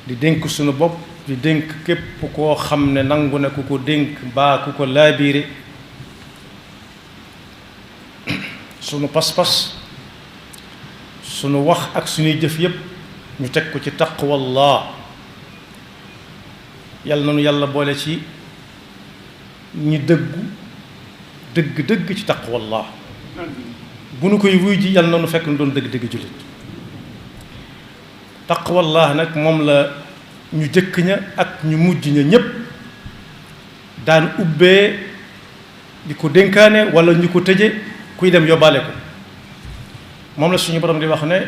di dénk sunu bopp di dénk képp koo xam ne nangu na ku ko dénk mbaa ku ko laabiire sunu pas-pas sunu wax ak sunuy jëf yépp ñu teg ko ci taqwallah yàlla na nu yàlla boole ci ñi dëgg ci taqwallah bu nu koy wuy ji yàlla na nu fekk nu doon dëgg jullit taqwallah nag moom la ñu jëkk ña ak ñu mujj ña ñépp daan ubbee di ko dénkaane wala ñu ko tëje kuy dem yóbbaale ko moom la suñu borom di wax ne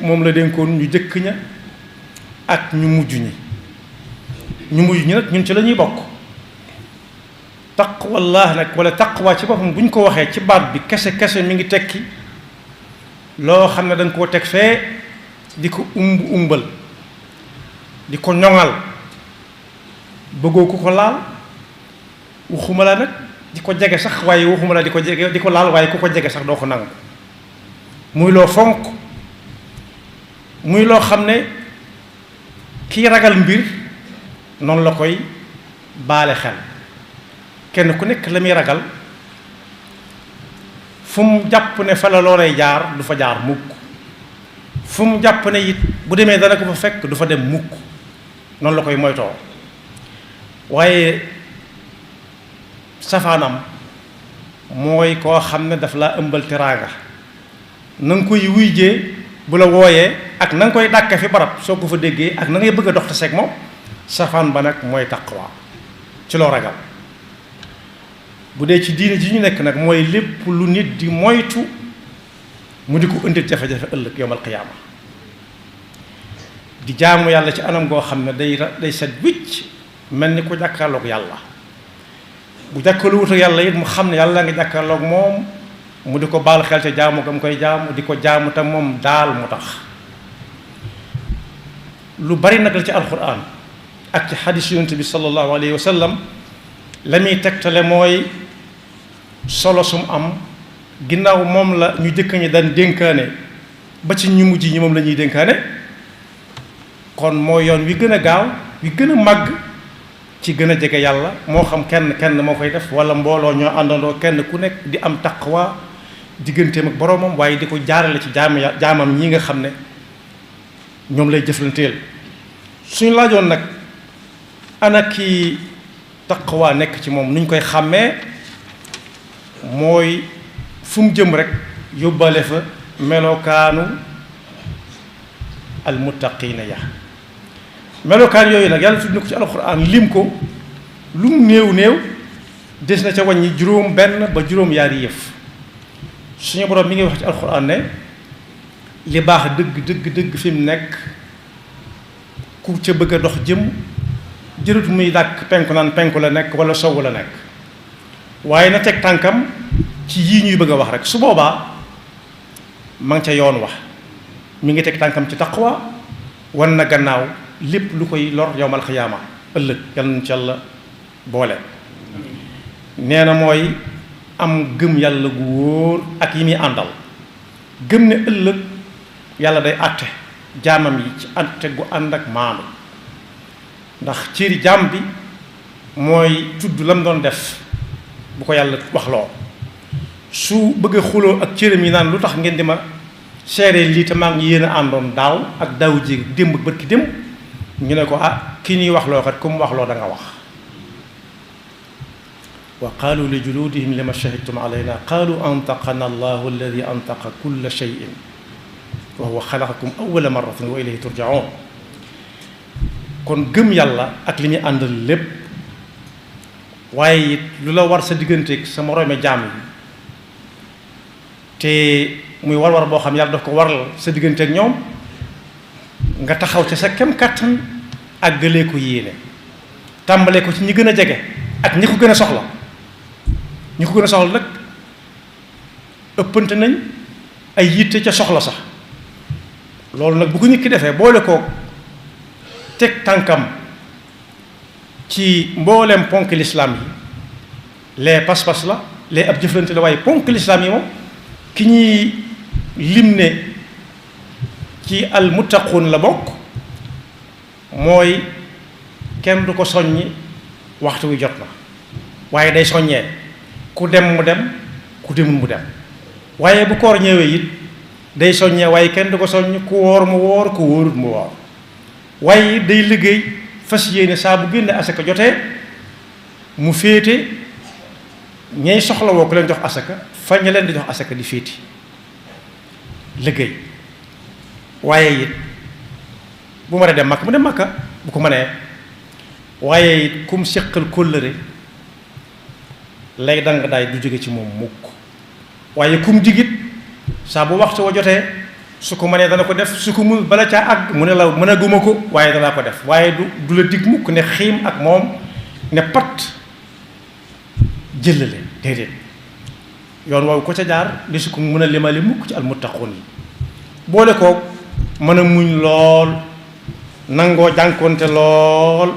moom la dénkoon ñu jëkk ña ak ñu mujj ñi nag ñun ci la ñuy bokk taqwallah nag wala taqwa ci boppam bu ñu ko waxee ci baat bi kese mi ngi tekki loo xam ne da nga koo teg fee di ko umbal di ko ñoŋal bëggoo ku ko laal waxuma la nag di ko jege sax waaye waxuma la di ko jege di ko laal waaye ku ko jege sax doo ko nangu muy loo fonk muy loo xam ne kii ragal mbir noonu la koy baale xel kenn ku nekk la muy ragal fu mu jàpp ne fa la loolay jaar du fa jaar mukk fu mu jàpp ne it bu demee dana ko fa fekk du fa dem mukk noonu la koy moytoo waaye safaanam mooy koo xam ne daf laa ëmbal teraanga na nga koy wuyjee bu la wooyee ak na nga koy dàkke fi barab soo ko fa déggee ak na ngay bëgg a dox te seeg moom safaan ba nag mooy taqwa ci loo ragal bu dee ci diine ji ñu nekk nag mooy lépp lu nit di moytu mu di ko indil jafe-jafe ëllëg yowmal qiyaama di jaamu yàlla ci anam goo xam ne day set wicc mel ni ko jàkkaarloog yàlla bu jàkkaarloo wut ak yàlla it mu xam ne yàlla nga jàkkaarloog moom mu di ko baal xel ca jaamu gam koy jaamu di ko jaamu te moom daal mu tax lu bari nag la ci alquran ak ci xadis yonent bi sallallahu alayhi wa sallam la muy tegtale mooy solo sum am ginnaaw moom la ñu jëkk ñi daan dénkaane ba ci ñu mujj ñi moom la ñuy dénkaane kon moo yoon wi gën a gaaw wi gën a màgg ci gën a jege yàlla moo xam kenn moo koy def wala mbooloo ñoo àndandoo kenn ku nekk di am taqwa digganteem ak boroomam waaye di ko jaarale ci jaamam ñi nga xam ne ñoom lay jëflanteel suñu laajoon nag ana ki taqwa nekk ci moom nuñ koy xàmmee mooy fu mu jëm rek yóbbale fa melokaanu almuttaqiina ya melokaan yooyu nag yàlla tudd na ko ci alxuraan lim ko lu mu néew des na ca wàññi juróom benn ba juróom yaari yëf suñu borom mi ngi wax ci alxuraan ne li baax dëgg fi mu nekk ku ca bëgg a dox jëm jërut muy dàkk penku naan penku la nekk wala sowu la nekk waaye na teg tànkam ci yii ñuy bëgg a wax rek su boobaa ma ngi ca yoon wax mi ngi teg tànkam ci taqwa wan na gannaaw lépp lu koy lor yowmal xiyaama ëllëg yàlla na ci yàlla boole nee na mooy am gëm yàlla gu wóor ak yi muy àndal gëm ne ëllëg yàlla day àtte jaamam yi ci àtte gu ànd ak maanu ndax cëri jaam bi mooy tudd lam doon def bu ko yàlla wax loo su bëgg a xuloo ak cëram yi naan lu tax ngeen di ma seere lii te maa ngi yéen a àndoon daaw ak daaw ji démb bërki démb ñu ne ko ki ñuy wax loo kat ku mu wax loo da nga wax wa qaalu li juluudihim lima shahidtum alayna qaalu antaqana allahu alladi antaqa kulla cheyin wa huwa xalaqakum awala marratin wa ilayhi turjaun kon gëm yàlla ak li ñuy àndal lépp waaye it lu la war sa digganteeg sa moroome jaam yi te muy war boo xam yàlla daf ko waral sa digganteeg ñoom nga taxaw ca sa kem kàttan ak gëlee ko yéene tàmbalee ko ci ñi gën a jege ak ñi ko gën a soxla ñi ko gën a soxla nag ëppante nañ ay yitte ca soxla sax loolu nag bu ko nit ki defee boole ko teg tànkam ci mbooleem ponk lislaam yi lee pas-pas la lee ab jëflante la waaye ponk lislaam yi moom ki ñuy lim ne ci al muttaquun la bokk mooy kenn du ko soññi waxtu wi jot na waaye day soññee ku dem mu dem ku demul mu dem waaye bu koor ñëwee it day soññee waaye kenn du ko soññ ku woor mu woor ku wóorut mu woor waaye day liggéey fas yéene saa bu génne asaka jotee mu féete ñay soxla woo ku leen jox asaka fa ña leen di jox asaka di féeti liggéey waaye it bu ma dem Makka mu dem Makka bu ko mënee waaye it kum séqal kóllëre lay danga daay du jóge ci moom mukk waaye kum digit saa bu waxtu wa jotee su ko mënee dana ko def su ko mu bala caa àgg mu ne la mën a guma ko waaye danaa ko def waaye du la dig mukk ne xiim ak moom ne pat jëlale déedéet yoon woowu ko ca jaar di su ko mën a limali mukk ci almuttaquun yi boole ko mën a muñ lool nangoo jànkonte lool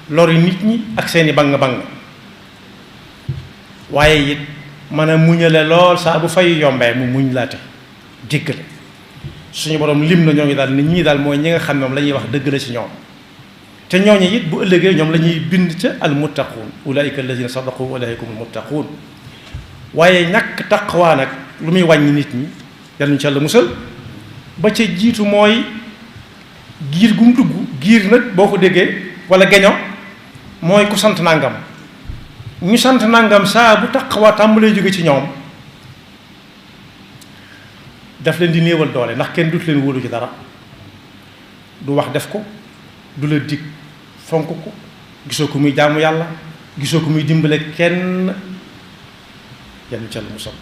lori nit ñi ak seeni bang-bang waaye it mën a muñale lool saa bu fay yombee mu muñ laate jéggale suñu borom lim na ñoo ngi daal nit ñi daal mooy ñi nga xam ne moom la ñuy wax dëgg la ci ñoom te ñooñu it bu ëllëgee ñoom la ñuy bind ca almuttaquun ulaika alladina sadaqu wa ulaika humul muttaquun waaye ñàkk taqwaa nag lu muy wàññi nit ñi yal nañu ci Yàlla musal ba ca jiitu mooy giir gu mu dugg giir nag boo ko déggee wala geño mooy ku sant nangam ñu sant nangam saa bu taqwa tàmbalee jóge ci ñoom daf leen di néewal doole ndax kenn dut leen wóolu ci dara du wax def ko du la dig fonk ko gisoo ko muy jaamu yàlla gisoo ko muy dimbale kenn yenn ca lu mu sol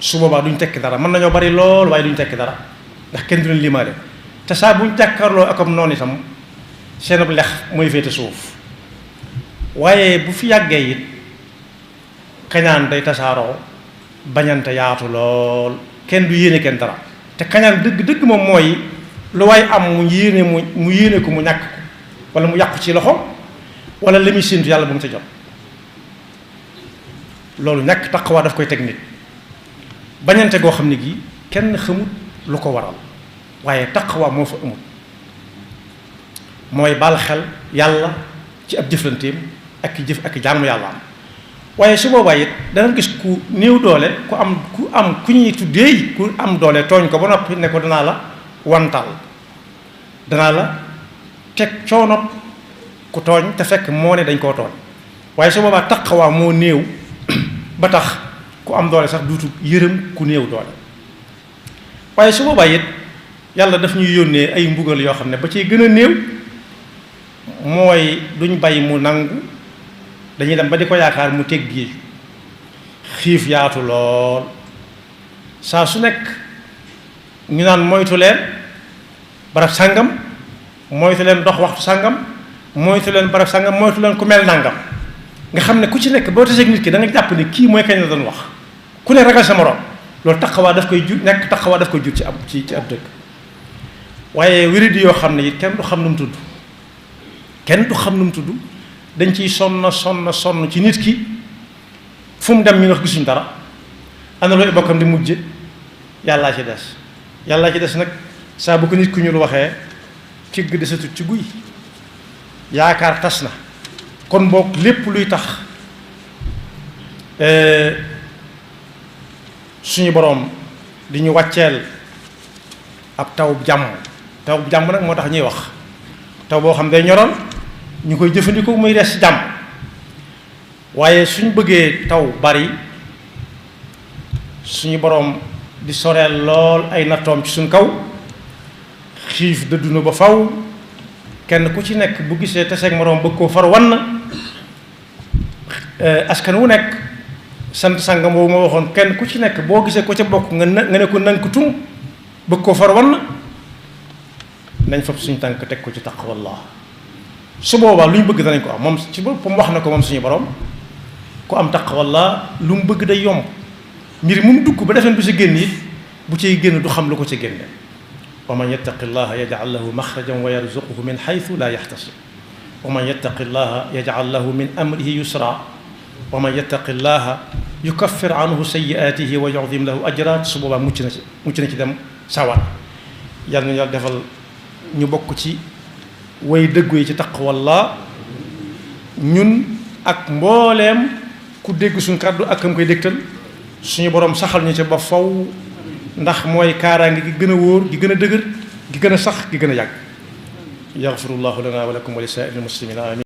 su boobaa duñ tekki dara mën nañoo bari lool waaye duñ tekki dara ndax kenn du leen limaale te saa buñ jàkkaarloo akom noonu itam seen ab lex mooy féete suuf waaye bu fi yàggee it kañaan day tasaaroo bañante yaatu lool kenn du yéene kenn dara te kañaan dëgg moom mooy lu waay am mu yéene ko mu ñàkk ko wala mu yàqu ci loxo wala la muy séntu yàlla bu mu ca jot loolu ñàkk taqwa daf koy teg nit bañante goo xam ne gi kenn xamut lu ko waral waaye taqwa moo fa amul mooy baal xel yàlla ci ab jëflanteem ak ki jëf ak jaamu yàlla am waaye su boobaa it dana gis ku néew doole ku am ku ñuy tuddee ku am doole tooñ ko ba noppi ne ko danaa la wantal danaa la teg coono ku tooñ te fekk moo ne dañ koo tooñ waaye su boobaa taqwa moo néew ba tax ku am doole sax duutu yërëm ku néew doole waaye su boobaa it yàlla daf ñuy yónnee ay mbugal yoo xam ne ba ciy gën a néew mooy duñ bay mu nangu dañuy dem ba di ko yaakaar mu teggi xiif yaatu lool saa su nekk ñu naan moytu leen barab sàngam moytu leen dox waxtu sàngam moytu leen barab sàngam moytu leen ku mel nàngam nga xam ne ku ci nekk boo taseeg nit ki da nga jàpp ne kii mooy kañ la doon wax ku ne ragal sa morom loolu taqawaa daf koy jur taqawaa daf koy jur ci ab dëkk waaye wéridi yoo xam ne it kenn du xam nu mu tudd kenn du xam nu mu tudd dañ ciy sonn ci nit ki fu mu dem ñu wax gisuñ dara am na looy bokkam di mujje yàllaa ci des nag saa bu ko nit ku ñu lu waxee cigg desatut ci guy yaakaar tas na kon boog lépp luy tax suñu boroom di ñu wàcceel ab taw jàmm nag moo tax ñuy wax taw boo xam day ñoroon ñu koy jëfandikoo muy des ci jàmm waaye suñ bëggee taw bari suñu boroom di soreel lool ay nattoom ci suñ kaw xiif dëdduna ba faw kenn ku ci nekk bu gisee teseeg moroom bëgg koo far wan askan wu nekk sant sangam boobu ma waxoon kenn ku ci nekk boo gisee ko ca bokk nga ne ko nank tum bëgg koo far wan nañ fab suñu tànk teg ko ci taqwallah su boobaa lu ñu bëgg danañ ko am moom ci boppam wax na ko moom suñu borom ku am taqwallah lu mu bëgg day yomb mbir mu dugg ba defeen bu ci génn it bu ciy génn du xam lu ko ci génne wa man yattaqi llaha yaj'al lahu maxrajan wa yarzuquhu min xaytu la yaxtasib wa man yattaqi llaha yaj'al lahu min amrihi yusra wa man yattaqi llaha yukaffir anhu sayyi'atihi wa yu'zim lahu ajra su boobaa mucc na ci dem sawar yàlla na yàlla defal ñu bokk ci way dëggu yi ci taqwallah ñun ak mbooleem ku dégg suñ kàddu ak kam koy dégtal suñu borom saxal ñu ca ba faw ndax mooy kaaraange gi gën a wóor gi gën a dëgër gi gën a sax gi gën a yàgg yaxfirullahu lana wa lakum wa li saa'iril muslimina amin